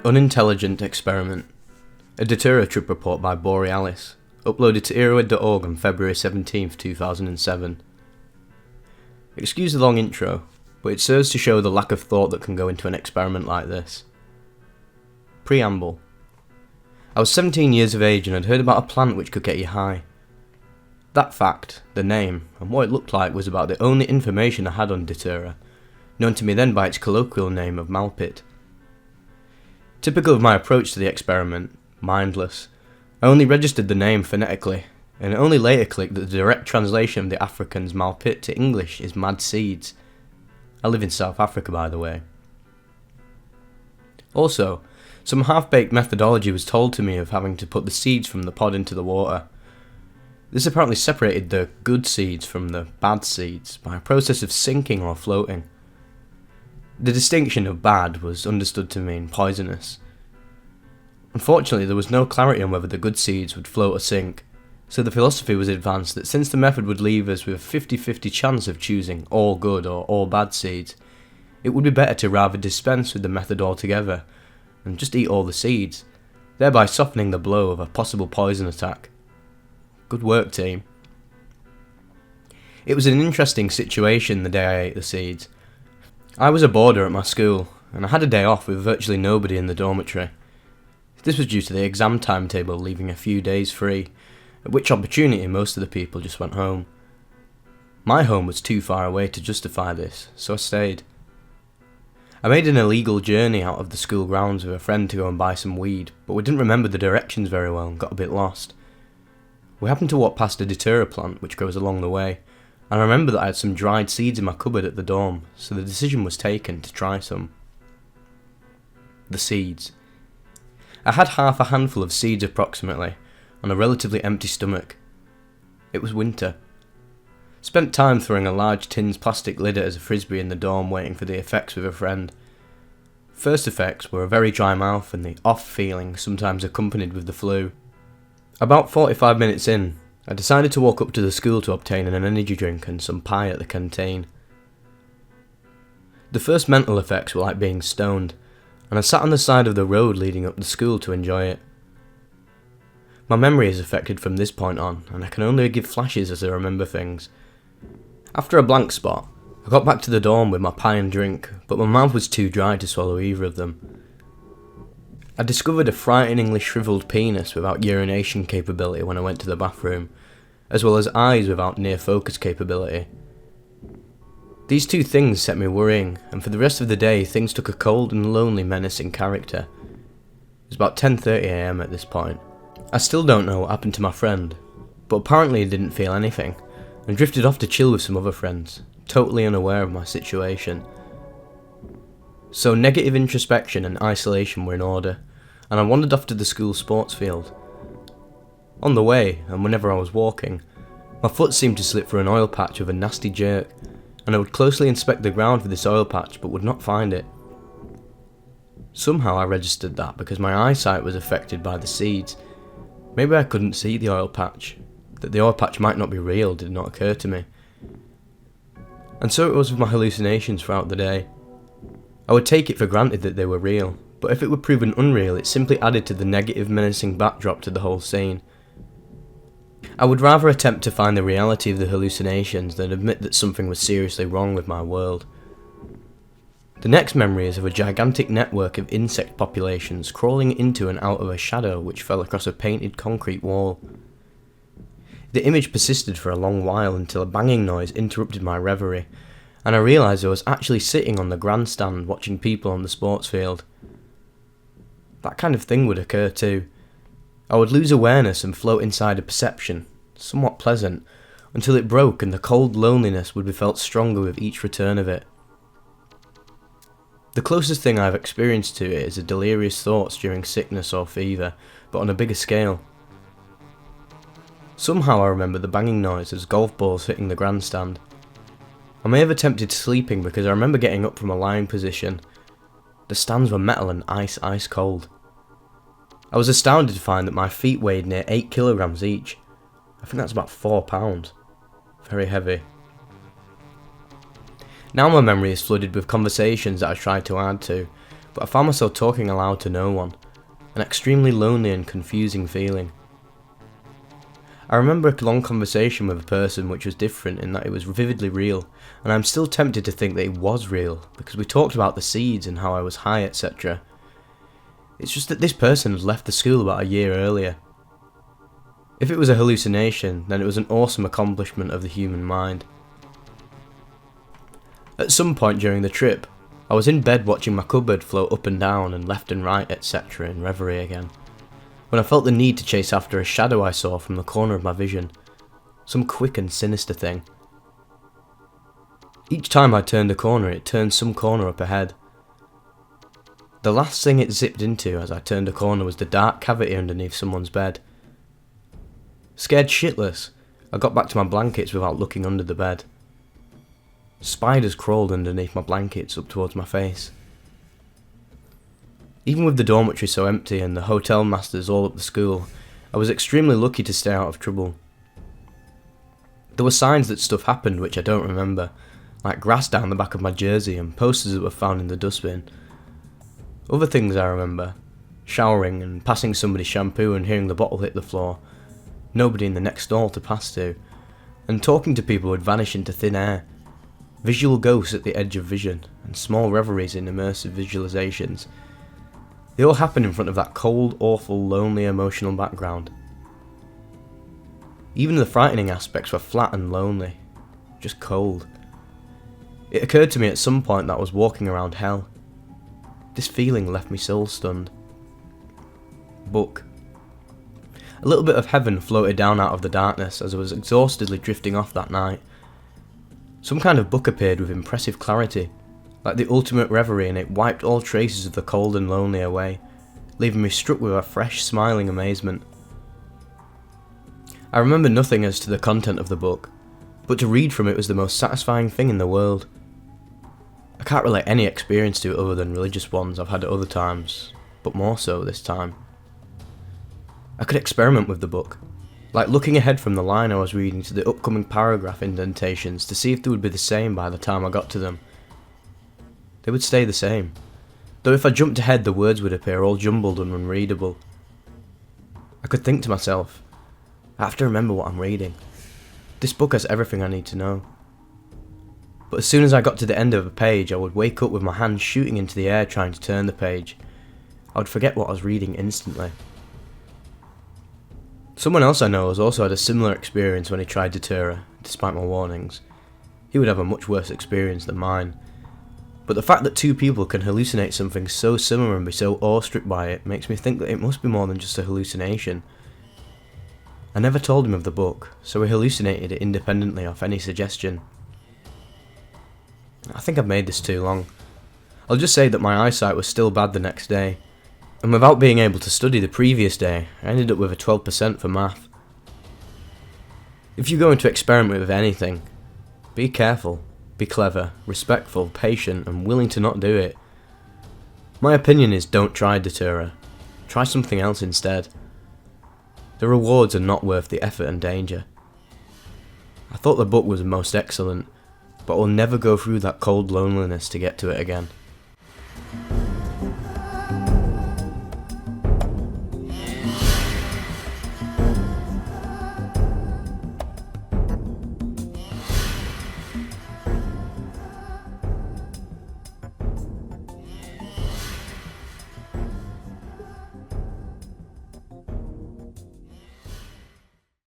Unintellegent experiment. A Datura trip report by Borealis. Uploaded to earwid.org on February 17th, 2007. Excuse the long intro, but it serves to show the lack of thought that can go into an experiment like this. Preamble. I was 17 years of age and had heard about a plant which could get you high. That fact, the name, and what it looked like was about the only information I had on Datura, known to me then by its colloquial name of malpit. Typical of my approach to the experiment, mindless, I only registered the name phonetically, and only later clicked that the direct translation of the Afrikaans malpit to English is mad seeds. I live in South Africa, by the way. Also, some half-baked methodology was told to me of having to put the seeds from the pod into the water. This apparently separated the good seeds from the bad seeds by a process of sinking or floating. The distinction of bad was understood to mean poisonous. Unfortunately, there was no clarity on whether the good seeds would float or sink, so the philosophy was advanced that since the method would leave us with a 50-50 chance of choosing all good or all bad seeds, it would be better to rather dispense with the method altogether and just eat all the seeds, thereby softening the blow of a possible poison attack. Good work, team. It was an interesting situation the day I ate the seeds. I was a boarder at my school, and I had a day off with virtually nobody in the dormitory. This was due to the exam timetable leaving a few days free, at which opportunity most of the people just went home. My home was too far away to justify this, so I stayed. I made an illegal journey out of the school grounds with a friend to go and buy some weed, but we didn't remember the directions very well and got a bit lost. We happened to walk past a Datura plant which grows along the way, and I remember that I had some dried seeds in my cupboard at the dorm, so the decision was taken to try some. The seeds. I had half a handful of seeds approximately, on a relatively empty stomach. It was winter. Spent time throwing a large tin's plastic lid as a frisbee in the dorm waiting for the effects with a friend. First effects were a very dry mouth and the off feeling sometimes accompanied with the flu. About 45 minutes in, I decided to walk up to the school to obtain an energy drink and some pie at the canteen. The first mental effects were like being stoned, and I sat on the side of the road leading up to school to enjoy it. My memory is affected from this point on, and I can only give flashes as I remember things. After a blank spot, I got back to the dorm with my pie and drink, but my mouth was too dry to swallow either of them. I discovered a frighteningly shriveled penis without urination capability when I went to the bathroom, as well as eyes without near focus capability. These two things set me worrying, and for the rest of the day things took a cold and lonely menacing character. It was about 10:30 AM at this point. I still don't know what happened to my friend, but apparently he didn't feel anything, and drifted off to chill with some other friends, totally unaware of my situation. So negative introspection and isolation were in order, and I wandered off to the school sports field. On the way, and whenever I was walking, my foot seemed to slip through an oil patch with a nasty jerk, and I would closely inspect the ground for this oil patch but would not find it. Somehow I registered that because my eyesight was affected by the seeds. Maybe I couldn't see the oil patch. That the oil patch might not be real did not occur to me. And so it was with my hallucinations throughout the day. I would take it for granted that they were real, but if it were proven unreal, it simply added to the negative menacing backdrop to the whole scene. I would rather attempt to find the reality of the hallucinations than admit that something was seriously wrong with my world. The next memory is of a gigantic network of insect populations crawling into and out of a shadow which fell across a painted concrete wall. The image persisted for a long while until a banging noise interrupted my reverie, and I realised I was actually sitting on the grandstand watching people on the sports field. That kind of thing would occur too. I would lose awareness and float inside a perception, somewhat pleasant, until it broke and the cold loneliness would be felt stronger with each return of it. The closest thing I've experienced to it is the delirious thoughts during sickness or fever, but on a bigger scale. Somehow I remember the banging noise as golf balls hitting the grandstand. I may have attempted sleeping because I remember getting up from a lying position. The stands were metal and ice cold. I was astounded to find that my feet weighed near 8 kilograms each. I think that's about 4 pounds. Very heavy. Now my memory is flooded with conversations that I tried to add to, but I found myself talking aloud to no one, an extremely lonely and confusing feeling. I remember a long conversation with a person which was different in that it was vividly real, and I'm still tempted to think that it was real, because we talked about the seeds and how I was high, etc. It's just that this person had left the school about a year earlier. If it was a hallucination, then it was an awesome accomplishment of the human mind. At some point during the trip, I was in bed watching my cupboard float up and down and left and right, etc. in reverie again, when I felt the need to chase after a shadow I saw from the corner of my vision, some quick and sinister thing. Each time I turned a corner, it turned some corner up ahead. The last thing it zipped into as I turned a corner was the dark cavity underneath someone's bed. Scared shitless, I got back to my blankets without looking under the bed. Spiders crawled underneath my blankets up towards my face. Even with the dormitory so empty and the hotel masters all up the school, I was extremely lucky to stay out of trouble. There were signs that stuff happened which I don't remember, like grass down the back of my jersey and posters that were found in the dustbin. Other things I remember: showering and passing somebody's shampoo and hearing the bottle hit the floor, nobody in the next stall to pass to, and talking to people who would vanish into thin air, visual ghosts at the edge of vision, and small reveries in immersive visualizations. They all happened in front of that cold, awful, lonely, emotional background. Even the frightening aspects were flat and lonely, just cold. It occurred to me at some point that I was walking around hell. This feeling left me soul stunned. Book. A little bit of heaven floated down out of the darkness as I was exhaustedly drifting off that night. Some kind of book appeared with impressive clarity, like the ultimate reverie, and it wiped all traces of the cold and lonely away, leaving me struck with a fresh, smiling amazement. I remember nothing as to the content of the book, but to read from it was the most satisfying thing in the world. I can't relate any experience to it other than religious ones I've had at other times, but more so this time. I could experiment with the book, like looking ahead from the line I was reading to the upcoming paragraph indentations to see if they would be the same by the time I got to them. They would stay the same, though if I jumped ahead the words would appear all jumbled and unreadable. I could think to myself, I have to remember what I'm reading. This book has everything I need to know. But as soon as I got to the end of a page, I would wake up with my hands shooting into the air trying to turn the page. I would forget what I was reading instantly. Someone else I know has also had a similar experience when he tried Datura, despite my warnings. He would have a much worse experience than mine. But the fact that two people can hallucinate something so similar and be so awestruck by it makes me think that it must be more than just a hallucination. I never told him of the book, so he hallucinated it independently of any suggestion. I think I've made this too long. I'll just say that my eyesight was still bad the next day, and without being able to study the previous day, I ended up with a 12% for math. If you're going to experiment with anything, be careful, be clever, respectful, patient, and willing to not do it. My opinion is don't try Datura. Try something else instead. The rewards are not worth the effort and danger. I thought the book was most excellent, but I'll never go through that cold loneliness to get to it again.